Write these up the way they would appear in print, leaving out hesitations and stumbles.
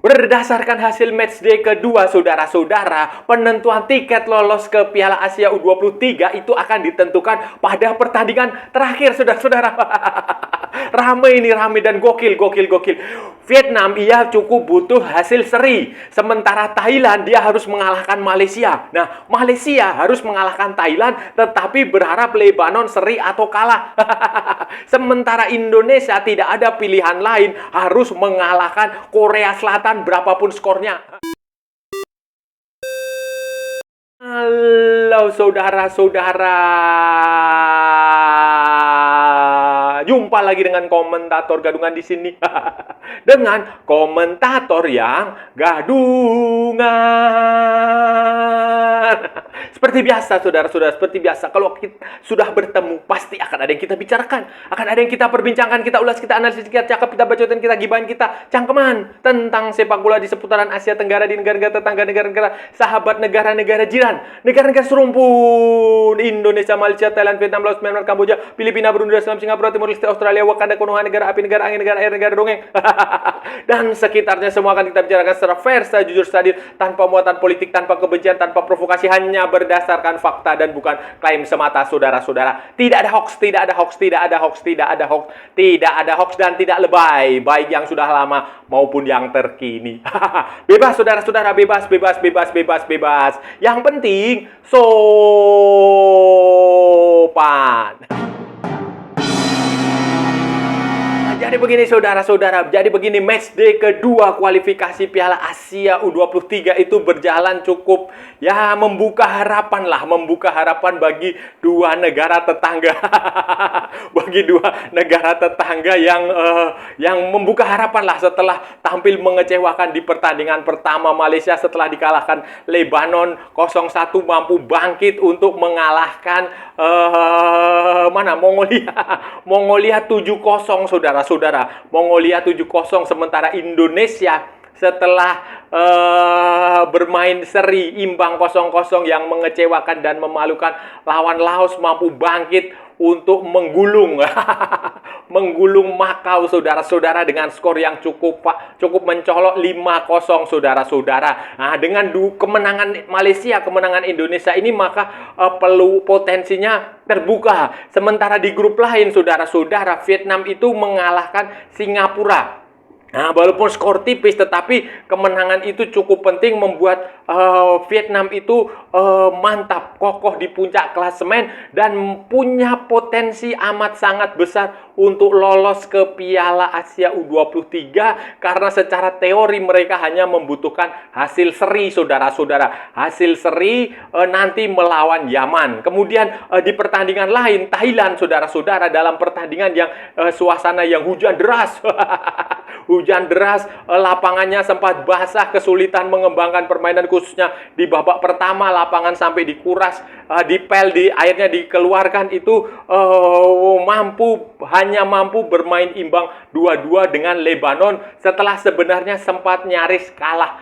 Berdasarkan hasil matchday kedua, saudara-saudara, penentuan tiket lolos ke Piala Asia U23 itu akan ditentukan pada pertandingan terakhir, saudara-saudara. Rame ini, rame dan gokil. Vietnam, ia cukup butuh hasil seri. Sementara Thailand, dia harus mengalahkan Malaysia. Nah, Malaysia harus mengalahkan Thailand, tetapi berharap Lebanon seri atau kalah. Sementara Indonesia tidak ada pilihan lain, harus mengalahkan Korea Selatan berapapun skornya. Halo saudara-saudara. Jumpa lagi dengan komentator gadungan di sini. Dengan komentator yang gadungan. Seperti biasa, saudara-saudara, seperti biasa. Kalau kita sudah bertemu, pasti akan ada yang kita bicarakan. Akan ada yang kita perbincangkan, kita ulas, kita analisis, kita cakap, kita bacotin, kita gibahin, kita cangkeman tentang sepak bola di seputaran Asia Tenggara, di negara-negara tetangga, negara-negara sahabat, negara-negara jiran, negara-negara serumpun, Indonesia, Malaysia, Thailand, Vietnam, Laos, Myanmar, Kamboja, Filipina, Brunei, Darussalam, Singapura, Timur Leste, Australia, Wakanda, Konoha, negara api, negara angin, negara air, negara dongeng. Dan sekitarnya semua akan kita bicarakan secara fair, secara jujur, sadar, tanpa muatan politik, tanpa kebencian, tanpa provokasi, hanya berdasarkan fakta dan bukan klaim semata, saudara-saudara. Tidak ada hoax, tidak ada hoax, tidak ada hoax, tidak ada hoax, tidak ada hoax dan tidak lebay, baik yang sudah lama maupun yang terkini. Bebas, saudara-saudara, bebas. Yang penting sopan. Jadi begini saudara-saudara, jadi begini matchday kedua kualifikasi Piala Asia U23 itu berjalan cukup ya membuka harapan bagi dua negara tetangga. Bagi dua negara tetangga yang membuka harapan lah setelah tampil mengecewakan di pertandingan pertama. Malaysia setelah dikalahkan Lebanon 0-1 mampu bangkit untuk mengalahkan Mongolia 7-0 saudara. Mongolia 7-0, sementara Indonesia setelah bermain seri imbang 0-0 yang mengecewakan dan memalukan lawan Laos mampu bangkit untuk menggulung Makau saudara-saudara dengan skor yang cukup mencolok 5-0 saudara-saudara. Nah, dengan kemenangan Malaysia, kemenangan Indonesia ini maka potensinya terbuka. Sementara di grup lain saudara-saudara, Vietnam itu mengalahkan Singapura. Nah, walaupun skor tipis, tetapi kemenangan itu cukup penting membuat Vietnam itu mantap, kokoh di puncak klasemen dan punya potensi amat sangat besar untuk lolos ke Piala Asia U23 karena secara teori mereka hanya membutuhkan hasil seri saudara-saudara. Hasil seri nanti melawan Yaman. Kemudian di pertandingan lain Thailand saudara-saudara dalam pertandingan yang suasana yang hujan deras. Lapangannya sempat basah, kesulitan mengembangkan permainan khususnya di babak pertama, lapangan sampai dikuras, dipel, airnya dikeluarkan itu hanya mampu bermain imbang 2-2 dengan Lebanon setelah sebenarnya sempat nyaris kalah,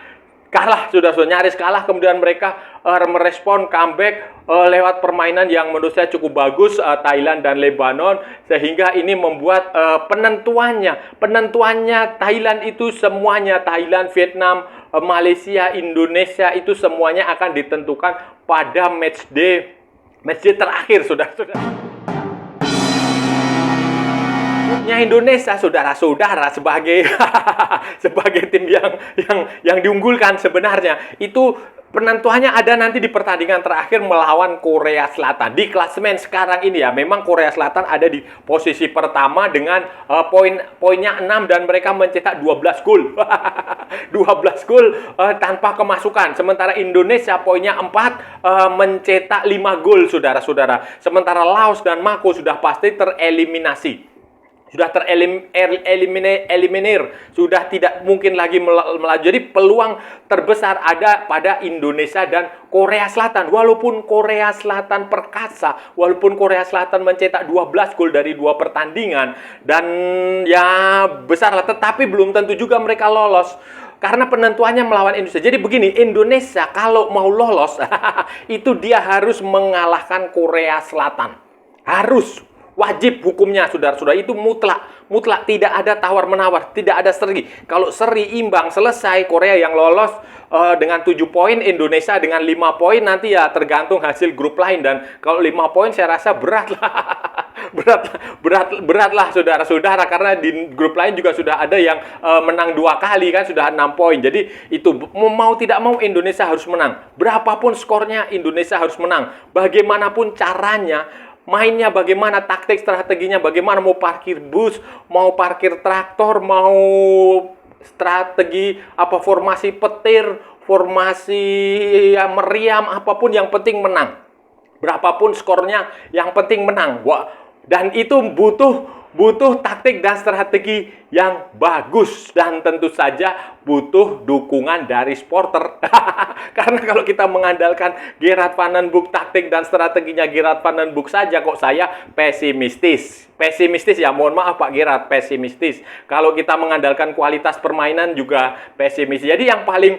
nyaris kalah. Kemudian mereka merespon comeback lewat permainan yang menurut saya cukup bagus, Thailand dan Lebanon, sehingga ini membuat penentuannya Thailand itu semuanya, Thailand, Vietnam, Malaysia, Indonesia itu semuanya akan ditentukan pada matchday terakhir saudara-saudara. Indonesia saudara-saudara sebagai tim yang diunggulkan sebenarnya itu penentuannya ada nanti di pertandingan terakhir melawan Korea Selatan. Di klasemen sekarang ini ya, memang Korea Selatan ada di posisi pertama dengan poinnya 6 dan mereka mencetak 12 gol. 12 gol tanpa kemasukan. Sementara Indonesia poinnya 4 mencetak 5 gol saudara-saudara. Sementara Laos dan Mako sudah pasti tereliminasi. Sudah tereliminir, sudah tidak mungkin lagi melaju. Jadi peluang terbesar ada pada Indonesia dan Korea Selatan. Walaupun Korea Selatan perkasa, walaupun Korea Selatan mencetak 12 gol dari 2 pertandingan dan ya besar lah, tetapi belum tentu juga mereka lolos. Karena penentuannya melawan Indonesia. Jadi begini, Indonesia kalau mau lolos itu dia harus mengalahkan Korea Selatan. Harus. wajib hukumnya saudara-saudara, itu mutlak tidak ada tawar-menawar, tidak ada seri. Kalau seri imbang selesai, Korea yang lolos dengan 7 poin, Indonesia dengan 5 poin, nanti ya tergantung hasil grup lain. Dan kalau 5 poin saya rasa berat lah. berat lah saudara-saudara, karena di grup lain juga sudah ada yang menang 2 kali kan, sudah 6 poin. Jadi itu mau tidak mau Indonesia harus menang. Berapapun skornya Indonesia harus menang. Bagaimanapun caranya, mainnya bagaimana, taktik strateginya bagaimana, mau parkir bus, mau parkir traktor, mau strategi apa, formasi petir, formasi ya, meriam, apapun yang penting menang. Berapapun skornya yang penting menang. Wah, dan itu butuh taktik dan strategi yang bagus, dan tentu saja butuh dukungan dari supporter. Karena kalau kita mengandalkan Gerard Van den Boek, taktik dan strateginya Gerard Van den Boek saja, kok saya pesimistis ya, mohon maaf Pak Gerard, pesimistis. Kalau kita mengandalkan kualitas permainan juga pesimis. Jadi yang paling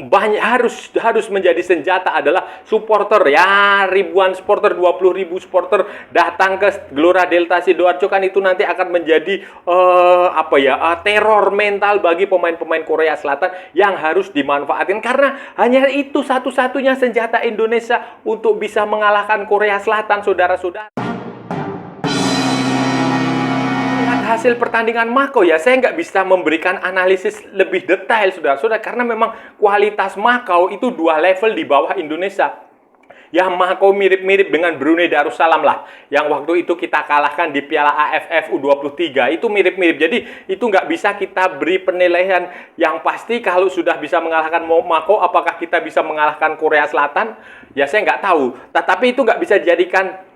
banyak harus menjadi senjata adalah supporter ya, ribuan supporter, 20.000 supporter datang ke Gelora Delta Sidoarjo, kan itu nanti akan menjadi teror mental bagi pemain-pemain Korea Selatan yang harus dimanfaatkan, karena hanya itu satu-satunya senjata Indonesia untuk bisa mengalahkan Korea Selatan, saudara-saudara. Hasil pertandingan Makau ya, saya nggak bisa memberikan analisis lebih detail saudara-saudara, karena memang kualitas Makau itu 2 level di bawah Indonesia. Ya, Makau mirip-mirip dengan Brunei Darussalam lah, yang waktu itu kita kalahkan di Piala AFF U23, itu mirip-mirip. Jadi itu nggak bisa kita beri penilaian yang pasti. Kalau sudah bisa mengalahkan Makau, apakah kita bisa mengalahkan Korea Selatan? Ya saya nggak tahu. Tetapi itu nggak bisa dijadikan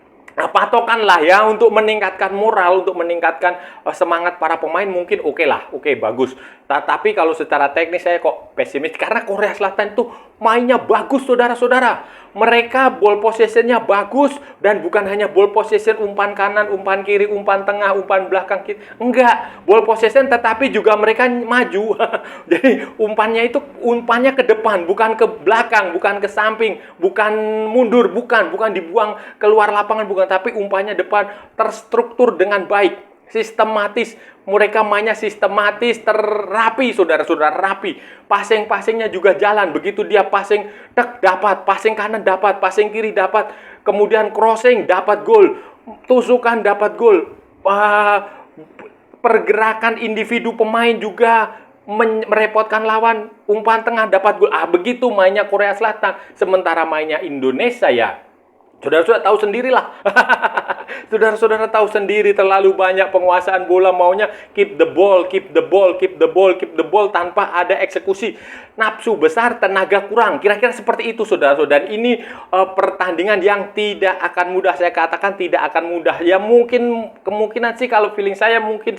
patokan lah ya, untuk meningkatkan moral, untuk meningkatkan semangat para pemain. Mungkin oke lah, oke, bagus. Tapi kalau secara teknis saya kok pesimis, karena Korea Selatan itu mainnya bagus saudara-saudara. Mereka ball possession-nya bagus, dan bukan hanya ball possession umpan kanan, umpan kiri, umpan tengah, umpan belakang kiri. Enggak, ball possession tetapi juga mereka maju. Jadi umpannya ke depan, bukan ke belakang, bukan ke samping, bukan mundur, bukan dibuang keluar lapangan, bukan, tapi umpannya depan, terstruktur dengan baik. Sistematis, mereka mainnya sistematis, terapi saudara-saudara, rapi. Passing-passingnya juga jalan. Begitu dia passing, dapat, passing kanan dapat, passing kiri dapat, kemudian crossing dapat gol, tusukan dapat gol. Pergerakan individu pemain juga merepotkan lawan, umpan tengah dapat gol. Begitu mainnya Korea Selatan. Sementara mainnya Indonesia ya, saudara-saudara tahu sendirilah. Saudara-saudara tahu sendiri, terlalu banyak penguasaan bola, maunya keep the ball tanpa ada eksekusi. Nafsu besar, tenaga kurang. Kira-kira seperti itu saudara-saudara. Dan ini pertandingan yang tidak akan mudah, saya katakan tidak akan mudah. Ya mungkin, kemungkinan sih kalau feeling saya mungkin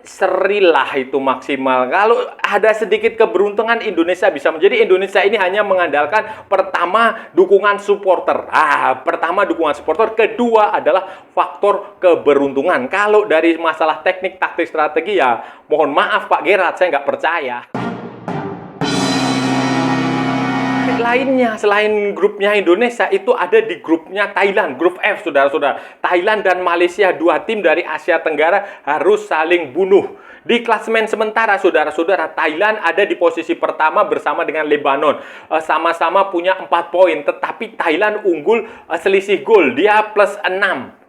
seri lah itu maksimal. Kalau ada sedikit keberuntungan, Indonesia bisa menjadi. Indonesia ini hanya mengandalkan pertama dukungan supporter. Pertama dukungan supporter, kedua adalah faktor keberuntungan. Kalau dari masalah teknik, taktik, strategi ya mohon maaf Pak Gerard, saya nggak percaya. Lainnya selain grupnya Indonesia, itu ada di grupnya Thailand, grup F saudara-saudara. Thailand dan Malaysia, 2 tim dari Asia Tenggara, harus saling bunuh. Di klasemen sementara saudara-saudara, Thailand ada di posisi pertama bersama dengan Lebanon, sama-sama punya 4 poin, tetapi Thailand unggul selisih gol, dia plus 6,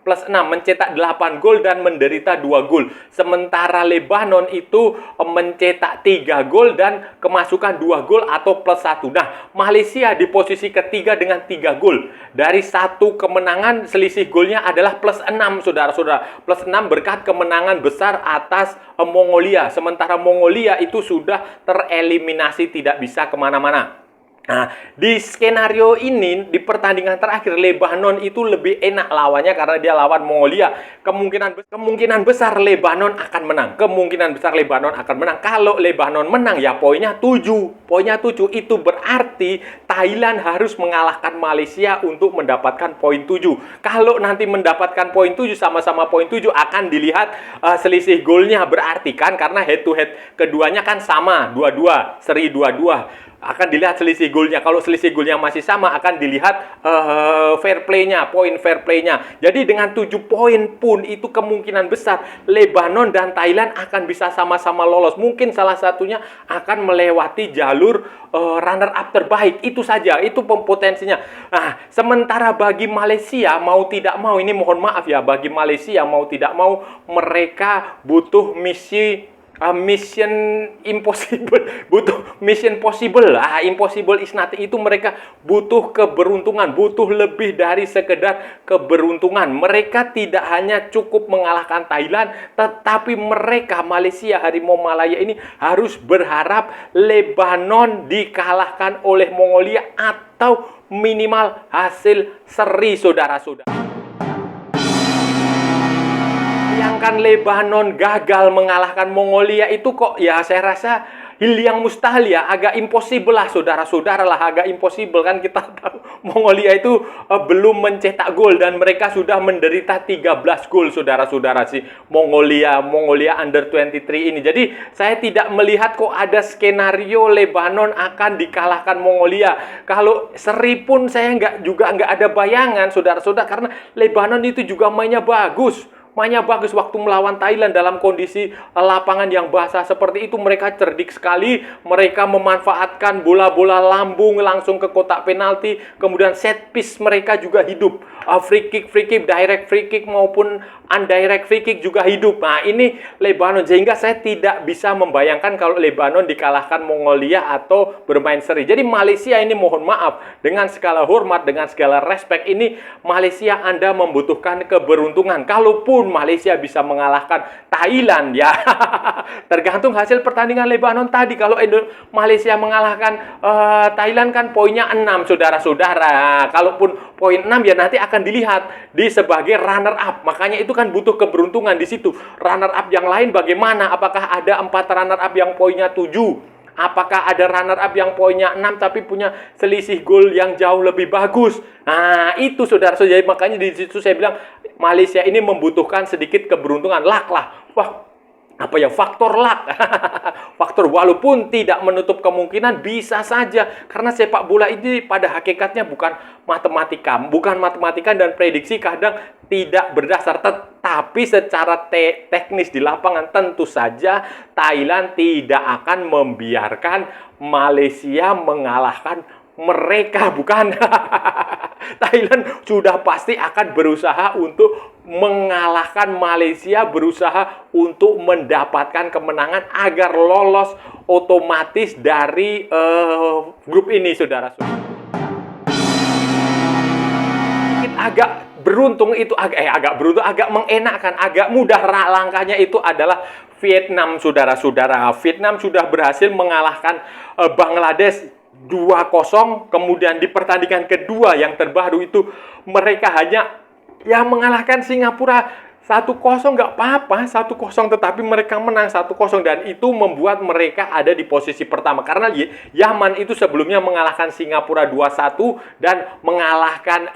mencetak 8 gol dan menderita 2 gol. Sementara Lebanon itu mencetak 3 gol dan kemasukan 2 gol atau plus 1. Nah, Malaysia di posisi ketiga dengan 3 gol. Dari 1 kemenangan, selisih golnya adalah plus 6 saudara-saudara. Plus 6 berkat kemenangan besar atas Mongolia. Sementara Mongolia itu sudah tereliminasi, tidak bisa kemana-mana. Nah, di skenario ini, di pertandingan terakhir, Lebanon itu lebih enak lawannya karena dia lawan Mongolia. Kemungkinan besar Lebanon akan menang. Kalau Lebanon menang, ya poinnya 7. Itu berarti Thailand harus mengalahkan Malaysia untuk mendapatkan poin 7. Kalau nanti mendapatkan poin 7, sama-sama poin 7, akan dilihat selisih golnya. Berarti kan, karena head to head keduanya kan sama, 2-2, seri 2-2. akan dilihat selisih golnya. Kalau selisih golnya masih sama, akan dilihat fair play-nya, poin fair play-nya. Jadi dengan 7 poin pun itu kemungkinan besar Lebanon dan Thailand akan bisa sama-sama lolos. Mungkin salah satunya akan melewati jalur runner up terbaik. Itu saja, itu potensinya. Nah, sementara bagi Malaysia mau tidak mau, ini mohon maaf ya, bagi Malaysia mau tidak mau mereka butuh mission impossible, butuh mission possible. Impossible is nothing, itu mereka butuh keberuntungan, butuh lebih dari sekedar keberuntungan. Mereka tidak hanya cukup mengalahkan Thailand, tetapi mereka, Malaysia, Harimau Malaya ini harus berharap Lebanon dikalahkan oleh Mongolia atau minimal hasil seri, saudara-saudara. Bayangkan Lebanon gagal mengalahkan Mongolia, itu kok ya saya rasa hal yang mustahil ya, agak impossible lah, saudara-saudara lah, agak impossible kan. Kita tahu Mongolia itu belum mencetak gol dan mereka sudah menderita 13 gol, saudara-saudara, si Mongolia under 23 ini. Jadi saya tidak melihat kok ada skenario Lebanon akan dikalahkan Mongolia. Kalau seri pun saya nggak ada bayangan, saudara-saudara, karena Lebanon itu juga mainnya bagus waktu melawan Thailand dalam kondisi lapangan yang basah seperti itu. Mereka cerdik sekali, mereka memanfaatkan bola-bola lambung langsung ke kotak penalti, kemudian set piece mereka juga hidup, free kick, direct free kick maupun indirect free kick juga hidup. Nah, ini Lebanon, sehingga saya tidak bisa membayangkan kalau Lebanon dikalahkan Mongolia atau bermain seri. Jadi Malaysia ini, mohon maaf, dengan segala hormat, dengan segala respect, ini Malaysia Anda membutuhkan keberuntungan. Kalaupun Malaysia bisa mengalahkan Thailand, ya tergantung hasil pertandingan Lebanon tadi. Kalau Malaysia mengalahkan Thailand kan poinnya 6, saudara-saudara. Kalaupun poin 6 ya nanti akan dilihat di sebagai runner up. Makanya itu kan butuh keberuntungan di situ. Runner up yang lain bagaimana? Apakah ada 4 runner up yang poinnya 7? Apakah ada runner up yang poinnya 6 tapi punya selisih gol yang jauh lebih bagus? Nah, itu saudara-saudara. Makanya di situ saya bilang Malaysia ini membutuhkan sedikit keberuntungan, luck lah. Wah, faktor luck. Faktor, walaupun tidak menutup kemungkinan, bisa saja, karena sepak bola ini pada hakikatnya bukan matematika dan prediksi kadang tidak berdasar, tetapi secara teknis di lapangan tentu saja Thailand tidak akan membiarkan Malaysia mengalahkan mereka, bukan. Thailand sudah pasti akan berusaha untuk mengalahkan Malaysia, berusaha untuk mendapatkan kemenangan agar lolos otomatis dari grup ini, saudara-saudara. Agak beruntung itu, agak mengenakkan, agak mudah langkahnya itu adalah Vietnam, saudara-saudara. Vietnam sudah berhasil mengalahkan Bangladesh 2-0, kemudian di pertandingan kedua yang terbaru itu mereka hanya mengalahkan Singapura 1-0, nggak apa-apa, 1-0, tetapi mereka menang 1-0, dan itu membuat mereka ada di posisi pertama. Karena Yaman itu sebelumnya mengalahkan Singapura 2-1 dan mengalahkan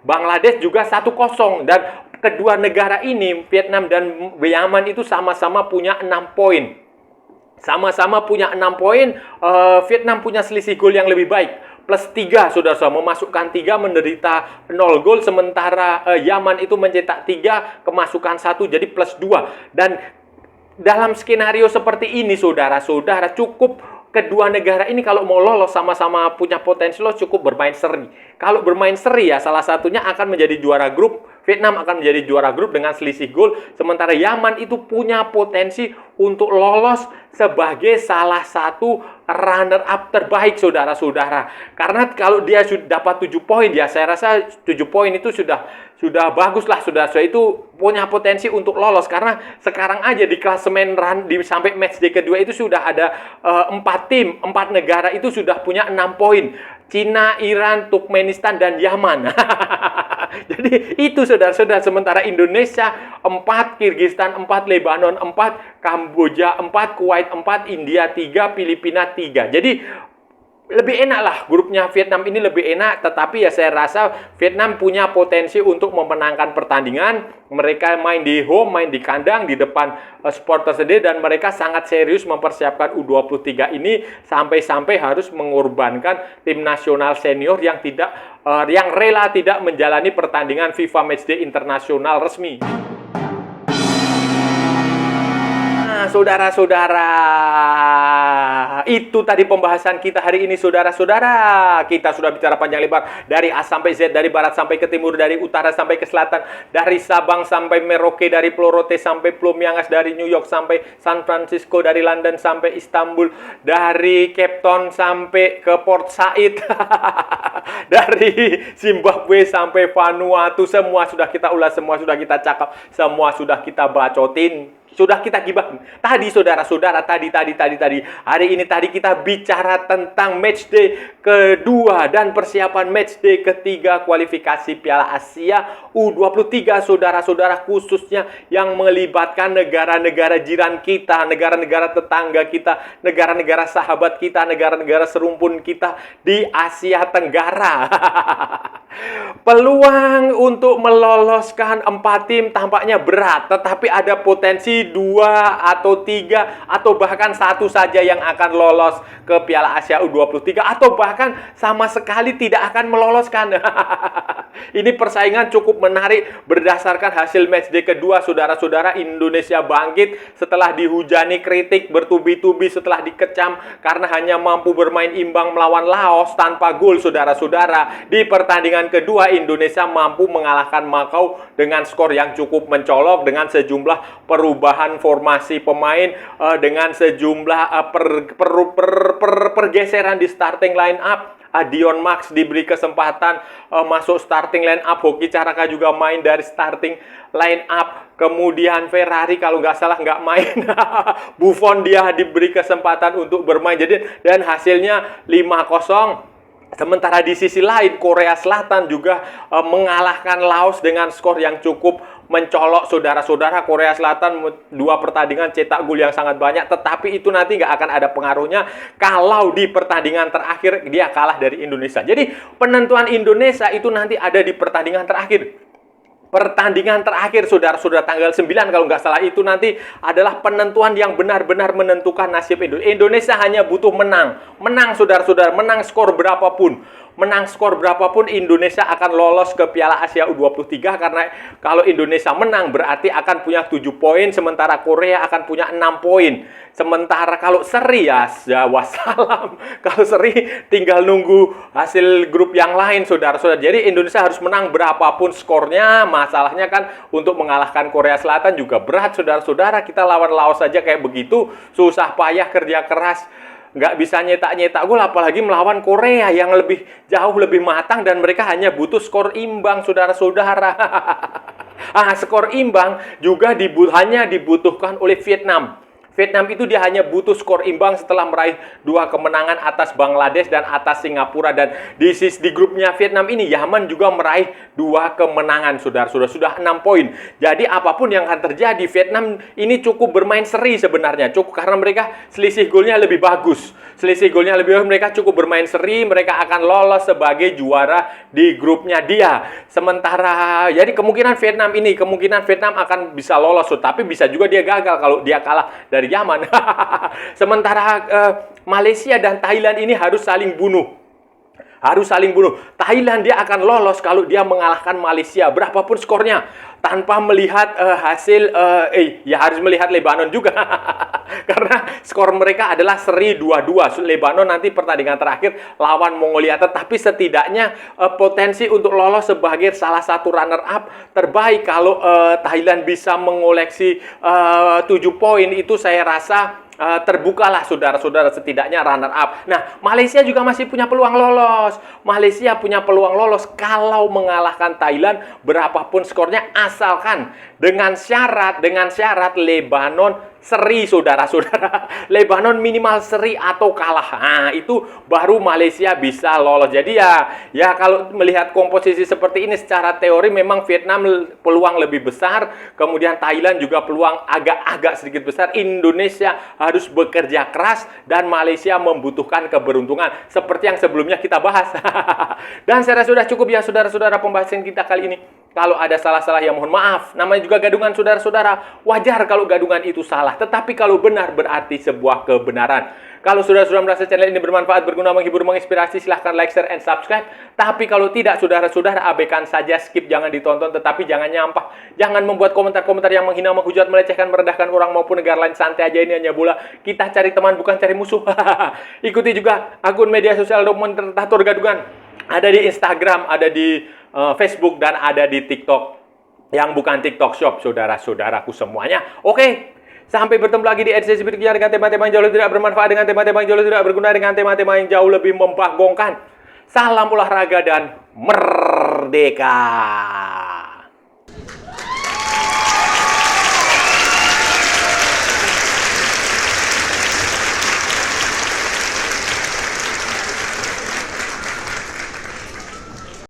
Bangladesh juga 1-0, dan kedua negara ini, Vietnam dan Yaman, itu sama-sama punya 6 poin. Sama-sama punya 6 poin. Vietnam punya selisih gol yang lebih baik, plus 3, saudara-saudara, memasukkan 3, menderita 0 gol, sementara Yaman itu mencetak 3, kemasukan 1, jadi plus 2. Dan dalam skenario seperti ini, saudara-saudara, cukup kedua negara ini kalau mau lolos, sama-sama punya potensi lolos, cukup bermain seri. Kalau bermain seri ya salah satunya akan menjadi juara grup. Vietnam akan menjadi juara grup dengan selisih gol, sementara Yaman itu punya potensi untuk lolos sebagai salah satu runner up terbaik, saudara-saudara. Karena kalau dia sudah dapat 7 poin, ya saya rasa 7 poin itu sudah bagus lah, saudara-saudara, itu punya potensi untuk lolos. Karena sekarang aja di klasemen sampai match day kedua itu sudah ada 4 tim, 4 negara itu sudah punya 6 poin. Cina, Iran, Turkmenistan, dan Yaman. Jadi itu, saudara-saudara. Sementara Indonesia 4, Kirgistan 4, Lebanon 4, Kamboja 4, Kuwait 4, India 3, Filipina 3. Jadi lebih enak lah, grupnya Vietnam ini lebih enak, tetapi ya saya rasa Vietnam punya potensi untuk memenangkan pertandingan. Mereka main di home, main di kandang, di depan supporter sendiri, dan mereka sangat serius mempersiapkan U23 ini sampai-sampai harus mengorbankan tim nasional senior yang yang rela tidak menjalani pertandingan FIFA Matchday internasional resmi. Saudara-saudara, itu tadi pembahasan kita hari ini, saudara-saudara. Kita sudah bicara panjang lebar dari A sampai Z, dari barat sampai ke timur, dari utara sampai ke selatan, dari Sabang sampai Merauke, dari Pulau Rote sampai Pulau Miangas, dari New York sampai San Francisco, dari London sampai Istanbul, dari Cape Town sampai ke Port Said, dari Zimbabwe sampai Vanuatu, semua sudah kita ulas, semua sudah kita cakap, semua sudah kita bacotin. Sudah kita gibah. Tadi saudara-saudara, tadi. Hari ini tadi kita bicara tentang matchday kedua dan persiapan matchday ketiga kualifikasi Piala Asia U23, saudara-saudara, khususnya yang melibatkan negara-negara jiran kita, negara-negara tetangga kita, negara-negara sahabat kita, negara-negara serumpun kita di Asia Tenggara. Peluang untuk meloloskan 4 tim tampaknya berat, tetapi ada potensi 2 atau 3 atau bahkan 1 saja yang akan lolos ke Piala Asia U23, atau bahkan sama sekali tidak akan meloloskan. Ini persaingan cukup menarik berdasarkan hasil matchday kedua, saudara-saudara. Indonesia bangkit setelah dihujani kritik bertubi-tubi, setelah dikecam karena hanya mampu bermain imbang melawan Laos tanpa gol, saudara-saudara. Di pertandingan kedua, Indonesia mampu mengalahkan Makau dengan skor yang cukup mencolok, dengan sejumlah perubahan formasi pemain, dengan sejumlah pergeseran di starting line up. Dion Max diberi kesempatan masuk starting line up. Hoki Caraka juga main dari starting line up. Kemudian Ferrari kalau nggak salah nggak main. Buffon dia diberi kesempatan untuk bermain. Jadi, dan hasilnya 5-0. Sementara di sisi lain, Korea Selatan juga mengalahkan Laos dengan skor yang cukup mencolok, saudara-saudara. Korea Selatan 2 pertandingan cetak gol yang sangat banyak, tetapi itu nanti nggak akan ada pengaruhnya kalau di pertandingan terakhir dia kalah dari Indonesia. Jadi penentuan Indonesia itu nanti ada di pertandingan terakhir. Pertandingan terakhir, saudara-saudara, tanggal 9 kalau nggak salah, itu nanti adalah penentuan yang benar-benar menentukan nasib Indonesia. Indonesia hanya butuh menang, saudara-saudara, menang skor berapapun. Menang skor berapapun, Indonesia akan lolos ke Piala Asia U23, karena kalau Indonesia menang berarti akan punya 7 poin, sementara Korea akan punya 6 poin. Sementara kalau seri ya wassalam. Kalau seri tinggal nunggu hasil grup yang lain, saudara-saudara. Jadi Indonesia harus menang berapapun skornya. Masalahnya kan untuk mengalahkan Korea Selatan juga berat, saudara-saudara. Kita lawan Laos saja kayak begitu, susah payah kerja keras, nggak bisa nyetak-nyetak gol, apalagi melawan Korea yang jauh lebih matang, dan mereka hanya butuh skor imbang, saudara-saudara. Skor imbang juga hanya dibutuhkan oleh Vietnam. Vietnam itu dia hanya butuh skor imbang setelah meraih 2 kemenangan atas Bangladesh dan atas Singapura. Dan di grupnya Vietnam ini, Yaman juga meraih 2 kemenangan, saudara-saudara. Sudah 6 poin. Jadi apapun yang akan terjadi, Vietnam ini cukup bermain seri sebenarnya. Cukup karena mereka selisih golnya lebih bagus. Mereka cukup bermain seri, mereka akan lolos sebagai juara di grupnya dia. Sementara, jadi kemungkinan Vietnam akan bisa lolos, tapi bisa juga dia gagal kalau dia kalah dari Yaman. Sementara Malaysia dan Thailand ini harus saling bunuh. Thailand dia akan lolos kalau dia mengalahkan Malaysia berapapun skornya, tanpa melihat hasil harus melihat Lebanon juga. Karena skor mereka adalah seri 2-2. Lebanon nanti pertandingan terakhir lawan Mongolia, tetapi setidaknya potensi untuk lolos sebagai salah satu runner up terbaik. Kalau Thailand bisa mengoleksi 7 poin, itu saya rasa terbukalah, saudara-saudara, setidaknya runner up. Nah, Malaysia juga masih punya peluang lolos. Kalau mengalahkan Thailand berapapun skornya, asalkan dengan syarat Lebanon seri, saudara-saudara. Lebanon minimal seri atau kalah. Nah, itu baru Malaysia bisa lolos. Jadi ya kalau melihat komposisi seperti ini secara teori memang Vietnam peluang lebih besar, kemudian Thailand juga peluang agak sedikit besar. Indonesia harus bekerja keras dan Malaysia membutuhkan keberuntungan seperti yang sebelumnya kita bahas. Dan saya rasa sudah cukup ya saudara-saudara pembahasan kita kali ini. Kalau ada salah-salah ya mohon maaf. Namanya juga gadungan saudara-saudara. Wajar kalau gadungan itu salah. Tetapi kalau benar berarti sebuah kebenaran. Kalau saudara-saudara merasa channel ini bermanfaat, berguna, menghibur, menginspirasi, silahkan like, share, and subscribe. Tapi kalau tidak, saudara-saudara abaikan saja, skip, jangan ditonton. Tetapi jangan nyampah. Jangan membuat komentar-komentar yang menghina, menghujat, melecehkan, merendahkan orang maupun negara lain. Santai aja, ini hanya bola. Kita cari teman, bukan cari musuh. Ikuti juga akun media sosial Dokumentator Gadungan. Ada di Instagram, ada di Facebook, dan ada di TikTok yang bukan TikTok Shop, saudara-saudaraku semuanya. Oke, sampai bertemu lagi di edisi berikutnya dengan tema-tema yang jauh lebih tidak bermanfaat, dengan tema-tema yang jauh lebih tidak berguna, dengan tema-tema yang jauh lebih membagongkan. Salam olahraga dan merdeka.